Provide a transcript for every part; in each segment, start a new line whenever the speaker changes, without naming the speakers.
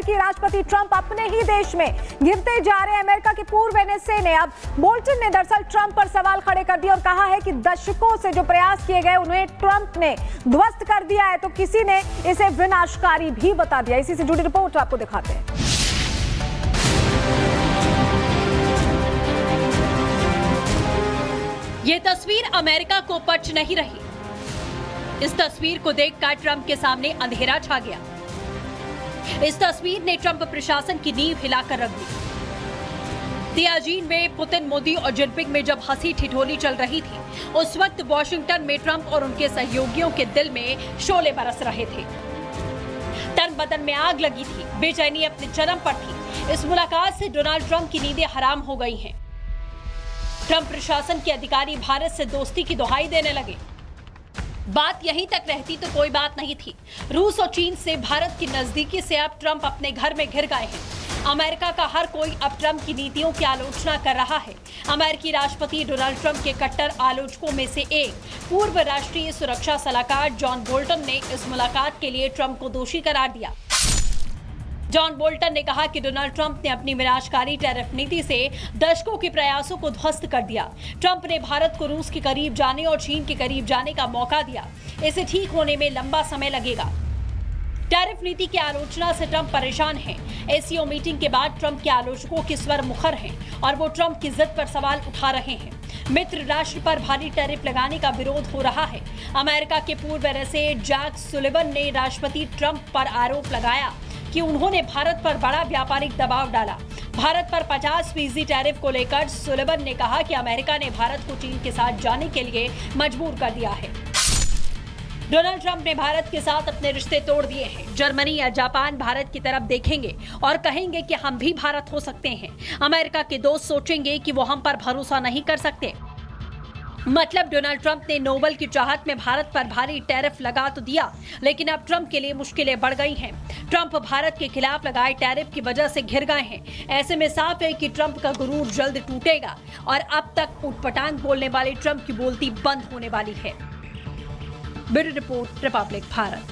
अमेरिकी राष्ट्रपति ट्रंप अपने ही देश में गिरते जा रहे अमेरिका के पूर्व एनएसए ने अब बोल्टन ने दरअसल ट्रंप पर सवाल खड़े कर दिए और कहा है कि दशकों से जो प्रयास किए गए उन्हें ट्रंप ने ध्वस्त कर दिया है, तो किसी ने इसे विनाशकारी भी बता दिया। इसी से जुड़ी रिपोर्ट आपको दिखाते हैं।
ये तस्वीर अमेरिका को पच नहीं रही। इस तस्वीर को देखकर ट्रंप के सामने अंधेरा छा गया। इस तस्वीर ने ट्रंप प्रशासन की नींव हिलाकर रख दी। तियाजिन में पुतिन, मोदी और जिनपिंग में जब हंसी ठिठोली चल रही थी, उस वक्त वॉशिंगटन में ट्रंप और उनके सहयोगियों के दिल में शोले बरस रहे थे। तन बदन में आग लगी थी, बेचैनी अपने चरम पर थी। इस मुलाकात से डोनाल्ड ट्रंप की नींदें हराम हो गई हैं। ट्रंप प्रशासन के अधिकारी भारत से दोस्ती की दुहाई देने लगे। बात यहीं तक रहती तो कोई बात नहीं थी। रूस और चीन से भारत की नजदीकी से अब ट्रंप अपने घर में घिर गए हैं। अमेरिका का हर कोई अब ट्रंप की नीतियों की आलोचना कर रहा है। अमेरिकी राष्ट्रपति डोनाल्ड ट्रंप के कट्टर आलोचकों में से एक पूर्व राष्ट्रीय सुरक्षा सलाहकार जॉन बोल्टन ने इस मुलाकात के लिए ट्रंप को दोषी करार दिया। जॉन बोल्टन ने कहा कि डोनाल्ड ट्रंप ने अपनी विनाशकारी टैरिफ नीति से दशकों के प्रयासों को ध्वस्त कर दिया। ट्रंप ने भारत को रूस के करीब जाने और चीन के करीब जाने का मौका दिया। इसे ठीक होने में लंबा समय लगेगा। टैरिफ नीति की आलोचना से ट्रंप परेशान हैं। एससीओ मीटिंग के बाद ट्रंप के आलोचकों के स्वर मुखर हैं और वो ट्रंप की जिद पर सवाल उठा रहे हैं। मित्र राष्ट्र पर भारी टैरिफ लगाने का विरोध हो रहा है। अमेरिका के पूर्व एनएसए जैक सुलिवन ने राष्ट्रपति ट्रंप पर आरोप लगाया कि उन्होंने भारत पर बड़ा व्यापारिक दबाव डाला। भारत पर 50% टैरिफ को लेकर सुलिवन ने कहा कि अमेरिका ने भारत को चीन के साथ जाने के लिए मजबूर कर दिया है। डोनाल्ड ट्रंप ने भारत के साथ अपने रिश्ते तोड़ दिए हैं। जर्मनी या जापान भारत की तरफ देखेंगे और कहेंगे कि हम भी भारत हो सकते हैं। अमेरिका के दोस्त सोचेंगे कि वो हम पर भरोसा नहीं कर सकते। मतलब डोनाल्ड ट्रंप ने नोबेल की चाहत में भारत पर भारी टैरिफ लगा तो दिया, लेकिन अब ट्रंप के लिए मुश्किलें बढ़ गई हैं। ट्रंप भारत के खिलाफ लगाए टैरिफ की वजह से घिर गए हैं। ऐसे में साफ है कि ट्रंप का गुरूर जल्द टूटेगा और अब तक उटपटांग बोलने वाले ट्रंप की बोलती बंद होने वाली है। Bureau report, Republic Bharat.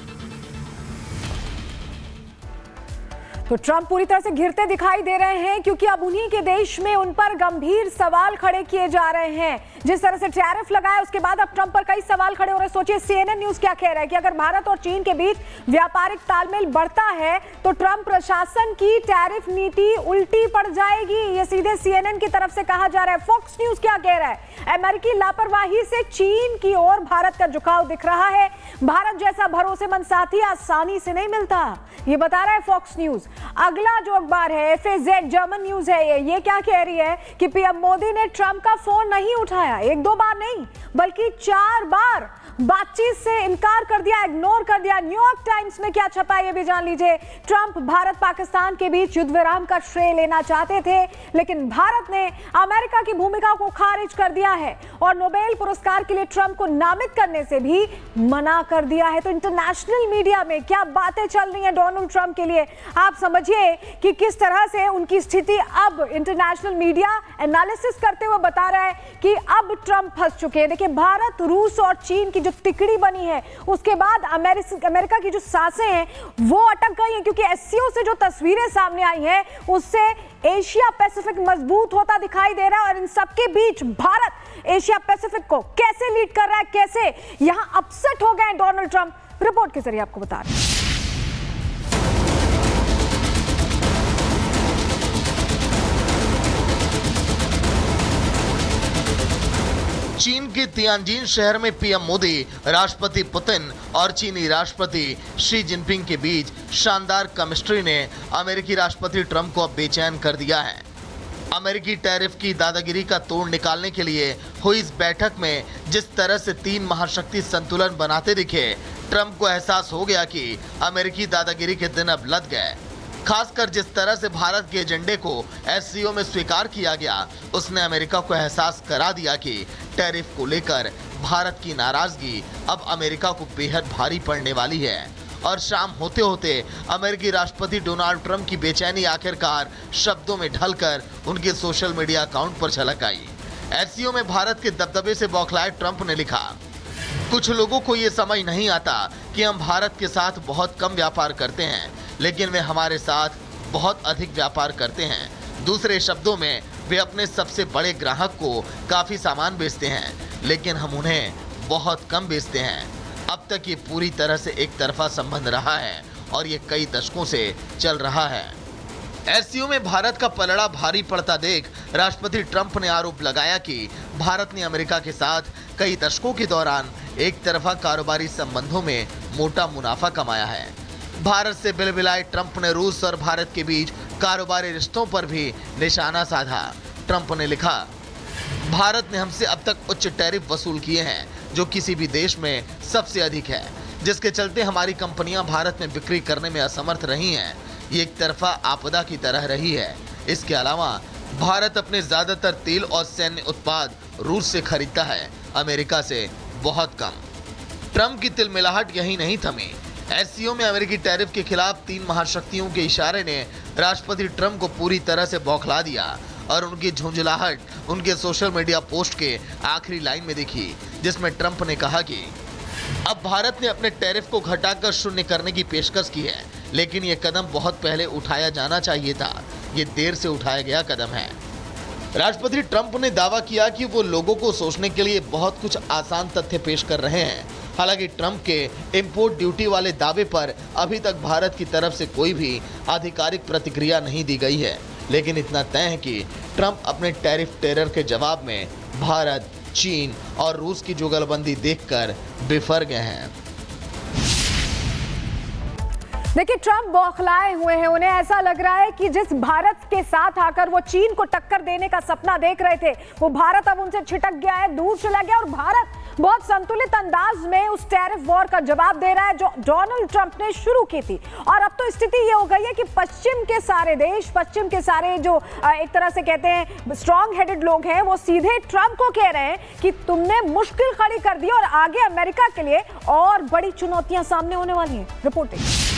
तो ट्रंप पूरी तरह से घिरते दिखाई दे रहे हैं क्योंकि अब उन्हीं के देश में उन पर गंभीर सवाल खड़े किए जा रहे हैं। जिस तरह से टैरिफ लगाया उसके बाद अब ट्रंप पर कई सवाल खड़े हो रहे हैं। सोचिए सीएनएन न्यूज क्या कह रहा है कि अगर भारत और चीन के बीच व्यापारिक तालमेल बढ़ता है तो ट्रंप प्रशासन की टैरिफ नीति उल्टी पड़ जाएगी। ये सीधे सीएनएन की तरफ से कहा जा रहा है। फॉक्स न्यूज क्या कह रहा है? अमेरिकी लापरवाही से चीन की ओर भारत का झुकाव दिख रहा है। भारत जैसा भरोसेमंद साथी आसानी से नहीं मिलता, ये बता रहा है फॉक्स न्यूज। अगला जो अखबार है FAZ जर्मन न्यूज है, ये क्या कह रही है कि पीएम मोदी ने ट्रंप का फोन नहीं उठाया। एक दो बार नहीं बल्कि 4 बार बातचीत से इनकार कर दिया, इग्नोर कर दिया। न्यूयॉर्क टाइम्स में क्या छपा है ये भी जान लीजिए। ट्रंप भारत पाकिस्तान के बीच युद्ध विराम का श्रेय लेना चाहते थे, लेकिन भारत ने अमेरिका की भूमिका को खारिज कर दिया है और नोबेल पुरस्कार के लिए ट्रंप को नामित करने से भी मना कर दिया है। तो इंटरनेशनल मीडिया में क्या बातें चल रही हैं डोनाल्ड ट्रंप के लिए, आप समझिए कि किस तरह से उनकी स्थिति अब इंटरनेशनल मीडिया एनालिसिस करते हुए बता रहा है कि अब ट्रंप फंस चुके हैं। देखिए, भारत, रूस और चीन की जो तिकड़ी बनी है उसके बाद अमेरिका की जो सांसें हैं वो अटक गई हैं, क्योंकि एससीओ से जो तस्वीरें सामने आई हैं उससे एशिया पैसिफिक मजबूत होता दिखाई दे रहा है। और इन सबके बीच भारत एशिया पैसिफिक को कैसे लीड कर रहा है, कैसे यहां अपसेट हो गए डोनाल्ड ट्रंप, रिपोर्ट के जरिए आपको बता रहे हैं।
चीन के तियानजिन शहर में पीएम मोदी, राष्ट्रपति पुतिन और चीनी राष्ट्रपति शी जिनपिंग के बीच शानदार केमिस्ट्री ने अमेरिकी राष्ट्रपति ट्रंप को अब बेचैन कर दिया है। अमेरिकी टैरिफ की दादागिरी का तोड़ निकालने के लिए हुई इस बैठक में जिस तरह से 3 महाशक्ति संतुलन बनाते दिखे, ट्रंप को एहसास हो गया कि अमेरिकी दादागिरी के दिन अब लद गए। खासकर जिस तरह से भारत के एजेंडे को एससीओ में स्वीकार किया गया, उसने अमेरिका को एहसास करा दिया कि टैरिफ को लेकर भारत की नाराजगी अब अमेरिका को बेहद भारी पड़ने वाली है। और शाम होते होते अमेरिकी राष्ट्रपति डोनाल्ड ट्रंप की बेचैनी आखिरकार शब्दों में ढलकर उनके सोशल मीडिया अकाउंट पर झलक आई। एससीओ में भारत के दबदबे से बौखलाए ट्रंप ने लिखा, कुछ लोगों को ये समझ नहीं आता कि हम भारत के साथ बहुत कम व्यापार करते हैं, लेकिन वे हमारे साथ बहुत अधिक व्यापार करते हैं। दूसरे शब्दों में वे अपने सबसे बड़े ग्राहक को काफी सामान बेचते हैं, लेकिन हम उन्हें बहुत कम बेचते हैं। अब तक ये पूरी तरह से एक तरफा संबंध रहा है और ये कई दशकों से चल रहा है। एससीओ में भारत का पलड़ा भारी पड़ता देख राष्ट्रपति ट्रंप ने आरोप लगाया कि भारत ने अमेरिका के साथ कई दशकों के दौरान एक तरफा कारोबारी संबंधों में मोटा मुनाफा कमाया है। भारत से बिलबिलाए ट्रंप ने रूस और भारत के बीच कारोबारी रिश्तों पर भी निशाना साधा। ट्रंप ने लिखा, भारत ने हमसे अब तक उच्च टैरिफ वसूल किए हैं जो किसी भी देश में सबसे अधिक है, जिसके चलते हमारी कंपनियां भारत में बिक्री करने में असमर्थ रही हैं। ये एक तरफा आपदा की तरह रही है। इसके अलावा भारत अपने ज्यादातर तेल और सैन्य उत्पाद रूस से खरीदता है, अमेरिका से बहुत कम। ट्रंप की तिलमिलाहट यही नहीं थमी। एससीओ में अमेरिकी टैरिफ के खिलाफ 3 महाशक्तियों के इशारे ने राष्ट्रपति ट्रंप को पूरी तरह से बौखला दिया और उनकी झुंझलाहट उनके सोशल मीडिया पोस्ट के आखिरी लाइन में दिखी, जिसमें ट्रंप ने कहा कि अब भारत ने अपने टैरिफ को घटाकर शून्य करने की पेशकश की है, लेकिन ये कदम बहुत पहले उठाया जाना चाहिए था। ये देर से उठाया गया कदम है। राष्ट्रपति ट्रंप ने दावा किया कि वो लोगों को सोचने के लिए बहुत कुछ आसान तथ्य पेश कर रहे हैं। हालांकि ट्रंप के इंपोर्ट ड्यूटी वाले दावे पर अभी तक भारत की तरफ से कोई भी आधिकारिक प्रतिक्रिया नहीं दी गई है, लेकिन इतना तय है कि ट्रंप अपने टैरिफ टेरर के जवाब में भारत, चीन और रूस की जुगलबंदी देखकर बिफर गए हैं।
देखिए, ट्रंप बौखलाए हुए हैं। उन्हें ऐसा लग रहा है कि जिस भारत के साथ आकर वो चीन को टक्कर देने का सपना देख रहे थे, वो भारत अब उनसे छिटक गया है, दूर चला गया और भारत बहुत संतुलित अंदाज में उस टैरिफ वॉर का जवाब दे रहा है जो डोनाल्ड ट्रंप ने शुरू की थी। और अब तो स्थिति ये हो गई है कि पश्चिम के सारे देश, पश्चिम के सारे जो एक तरह से कहते हैं स्ट्रॉन्ग हेडेड लोग हैं, वो सीधे ट्रंप को कह रहे हैं कि तुमने मुश्किल खड़ी कर दी और आगे अमेरिका के लिए और बड़ी चुनौतियां सामने होने वाली हैं। रिपोर्टिंग।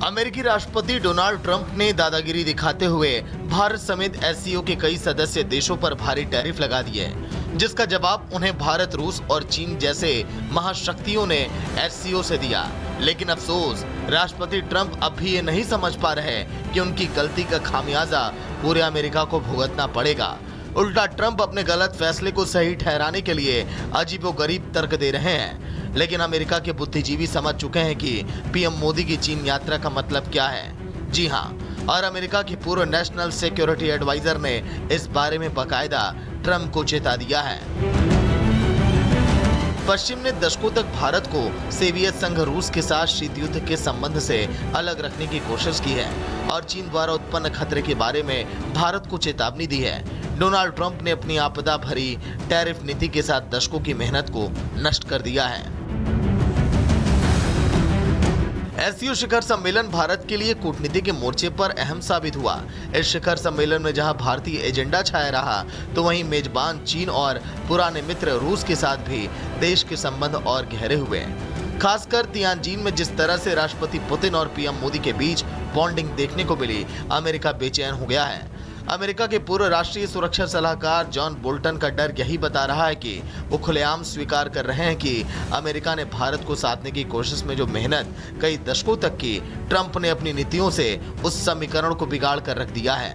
अमेरिकी राष्ट्रपति डोनाल्ड ट्रंप ने दादागिरी दिखाते हुए भारत समेत एससीओ के कई सदस्य देशों पर भारी टैरिफ लगा दिए, जिसका जवाब उन्हें भारत, रूस और चीन जैसे महाशक्तियों ने एससीओ से दिया। लेकिन अफसोस, राष्ट्रपति ट्रंप अब भी ये नहीं समझ पा रहे कि उनकी गलती का खामियाजा पूरे अमेरिका को भुगतना पड़ेगा। उल्टा ट्रंप अपने गलत फैसले को सही ठहराने के लिए अजीबोगरीब तर्क दे रहे हैं। लेकिन अमेरिका के बुद्धिजीवी समझ चुके हैं कि पीएम मोदी की चीन यात्रा का मतलब क्या है। जी हां, और अमेरिका के पूर्व नेशनल सिक्योरिटी एडवाइजर ने इस बारे में बकायदा ट्रंप को चेता दिया है। पश्चिम ने दशकों तक भारत को सोवियत संघ रूस के साथ शीत युद्ध के संबंध से अलग रखने की कोशिश की है और चीन द्वारा उत्पन्न खतरे के बारे में भारत को चेतावनी दी है। डोनाल्ड ट्रंप ने अपनी आपदा भरी टैरिफ नीति के साथ दशकों की मेहनत को नष्ट कर दिया है। एससीओ शिखर सम्मेलन भारत के लिए कूटनीति के मोर्चे पर अहम साबित हुआ। इस शिखर सम्मेलन में जहां भारतीय एजेंडा छाया रहा, तो वहीं मेजबान चीन और पुराने मित्र रूस के साथ भी देश के संबंध और गहरे हुए। खासकर तियानजिन में जिस तरह से राष्ट्रपति पुतिन और पीएम मोदी के बीच बॉन्डिंग देखने को मिली, अमेरिका बेचैन हो गया है। अमेरिका के पूर्व राष्ट्रीय सुरक्षा सलाहकार जॉन बोल्टन का डर यही बता रहा है कि वो खुलेआम स्वीकार कर रहे हैं कि अमेरिका ने भारत को साधने की कोशिश में जो मेहनत कई दशकों तक की, ट्रंप ने अपनी नीतियों से उस समीकरण को बिगाड़ कर रख दिया है।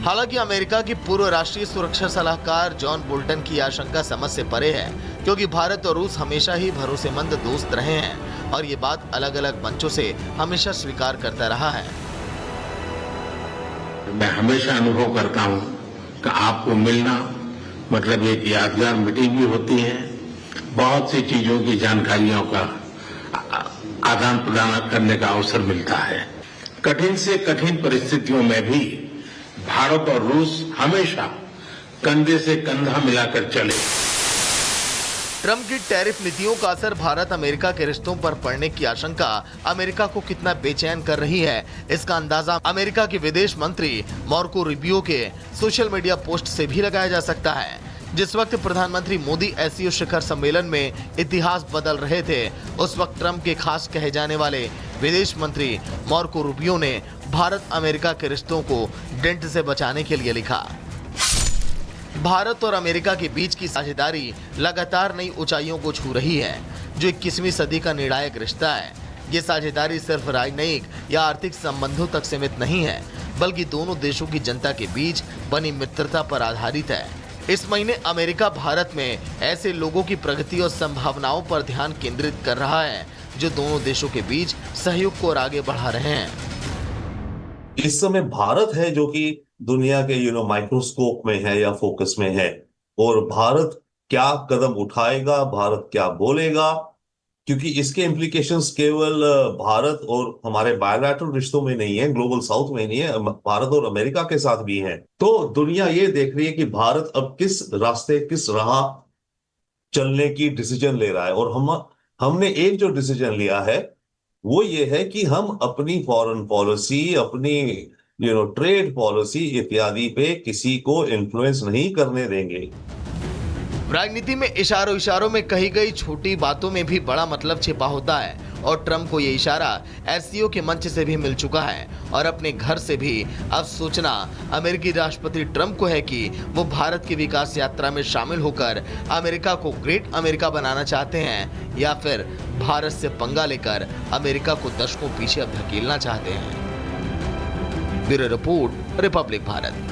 हालांकि अमेरिका के पूर्व राष्ट्रीय सुरक्षा सलाहकार जॉन बोल्टन की आशंका समझ से परे है, क्योंकि भारत और रूस हमेशा ही भरोसेमंद दोस्त रहे हैं और ये बात अलग अलग मंचों से हमेशा स्वीकार करता रहा है।
मैं हमेशा अनुभव करता हूं कि आपको मिलना मतलब एक यादगार मीटिंग भी होती है, बहुत सी चीजों की जानकारियों का आदान प्रदान करने का अवसर मिलता है। कठिन से कठिन परिस्थितियों में भी भारत और रूस हमेशा कंधे से कंधा मिलाकर चले।
ट्रंप की टैरिफ नीतियों का असर भारत अमेरिका के रिश्तों पर पड़ने की आशंका अमेरिका को कितना बेचैन कर रही है, इसका अंदाजा अमेरिका के विदेश मंत्री मार्को रूबियो के सोशल मीडिया पोस्ट से भी लगाया जा सकता है। जिस वक्त प्रधानमंत्री मोदी एससीओ शिखर सम्मेलन में इतिहास बदल रहे थे, उस वक्त ट्रंप के खास कहे जाने वाले विदेश मंत्री मार्को रूबियो ने भारत अमेरिका के रिश्तों को डेंट से बचाने के लिए लिखा। भारत और अमेरिका के बीच की साझेदारी लगातार नई ऊंचाइयों को छू रही है, जो 21वीं सदी का निर्णायक रिश्ता है। ये साझेदारी सिर्फ राजनयिक या आर्थिक संबंधों तक सीमित नहीं है, बल्कि दोनों देशों की जनता के बीच बनी मित्रता पर आधारित है। इस महीने अमेरिका भारत में ऐसे लोगों की प्रगति और संभावनाओं पर ध्यान केंद्रित कर रहा है, जो दोनों देशों के बीच सहयोग को और आगे बढ़ा रहे हैं।
इस समय भारत है जो कि दुनिया के माइक्रोस्कोप में है या फोकस में है, और भारत क्या कदम उठाएगा, भारत क्या बोलेगा, क्योंकि इसके इम्प्लीकेशंस केवल भारत और हमारे बायलैटरल रिश्तों में नहीं है, ग्लोबल साउथ में नहीं है, भारत और अमेरिका के साथ भी है। तो दुनिया ये देख रही है कि भारत अब किस रास्ते, किस राह चलने की डिसीजन ले रहा है। और हमने एक जो डिसीजन लिया है वो ये है कि हम अपनी फॉरेन पॉलिसी, अपनी ट्रेड पॉलिसी इत्यादि पे किसी को इन्फ्लुएंस नहीं करने देंगे।
राजनीति में इशारों इशारों में कही गई छोटी बातों में भी बड़ा मतलब छिपा होता है, और ट्रंप को ये इशारा एससीओ के मंच से भी मिल चुका है, और अपने घर से भी अब सोचना अमेरिकी राष्ट्रपति ट्रंप को है कि वो भारत की विकास यात्रा में शामिल होकर अमेरिका को ग्रेट अमेरिका बनाना चाहते हैं, या फिर भारत से पंगा लेकर अमेरिका को दशकों पीछे अब धकेलना चाहते हैं। Bureau report, Republic Bharat.